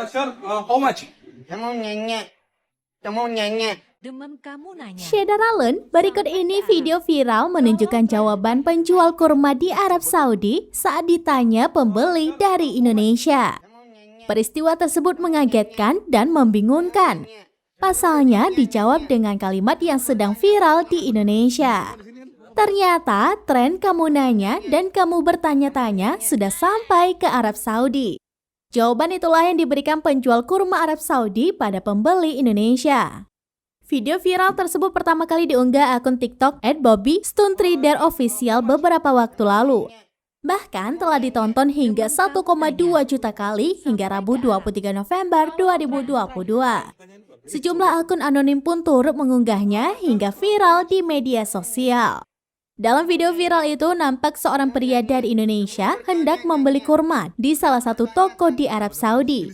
Sir, how much? Kamu nyanyi. Kamu nyanyi. Demam kamu nanya. Syedar Allen, berikut ini video viral menunjukkan jawaban penjual kurma di Arab Saudi saat ditanya pembeli dari Indonesia. Peristiwa tersebut mengagetkan dan membingungkan. Pasalnya dijawab dengan kalimat yang sedang viral di Indonesia. Ternyata tren kamu nanya dan kamu bertanya-tanya sudah sampai ke Arab Saudi. Jawaban itulah yang diberikan penjual kurma Arab Saudi pada pembeli Indonesia. Video viral tersebut pertama kali diunggah akun TikTok @BobbyStuntreaderOfficial beberapa waktu lalu. Bahkan telah ditonton hingga 1,2 juta kali hingga Rabu 23 November 2022. Sejumlah akun anonim pun turut mengunggahnya hingga viral di media sosial. Dalam video viral itu nampak seorang pria dari Indonesia hendak membeli kurma di salah satu toko di Arab Saudi.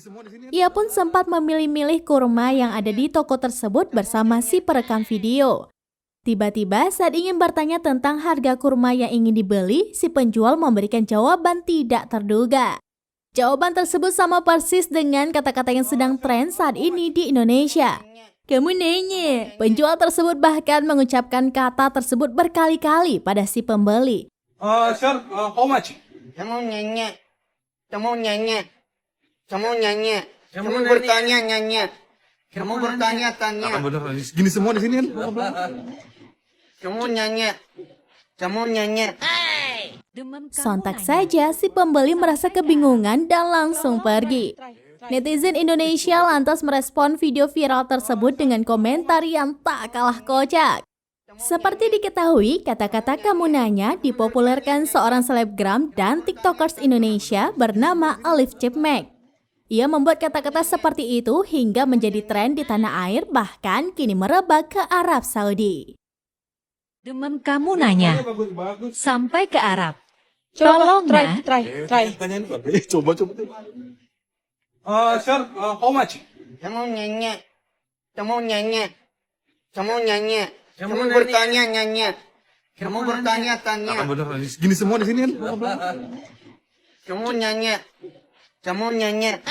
Ia pun sempat memilih-milih kurma yang ada di toko tersebut bersama si perekam video. Tiba-tiba saat ingin bertanya tentang harga kurma yang ingin dibeli, si penjual memberikan jawaban tidak terduga. Jawaban tersebut sama persis dengan kata-kata yang sedang tren saat ini di Indonesia. Kamu nanya. Penjual tersebut bahkan mengucapkan kata tersebut berkali-kali pada si pembeli. Sir, how much? Kamu nyanyi. Kamu nyanyi. Kamu nyanyi. Kamu bertanya nyanyi. Kamu bertanya tanya. Bener, gini semua di sini kan? Kamu nyanyi. Kamu nyanyi. Demam kamu Sontak nanya. saja si pembeli merasa kebingungan dan langsung pergi. Netizen Indonesia lantas merespon video viral tersebut dengan komentar yang tak kalah kocak. Seperti diketahui, kata-kata kamu nanya dipopulerkan seorang selebgram dan tiktokers Indonesia bernama Alif Cipmek. Ia membuat kata-kata seperti itu hingga menjadi tren di tanah air, bahkan kini merebak ke Arab Saudi. Demam kamu nanya. Bagus. Sampai ke Arab. Coba Tolong ya. try. Tanyain kok. Coba. Sir, how much? Kamu nyanyi. Kamu nyanyi. Kamu nyanyi. Kamu bertanya nyanyi. Kamu bertanya tanya. Bener, gini semua di sini kan? Kamu nyanyi. Kamu nyanyi.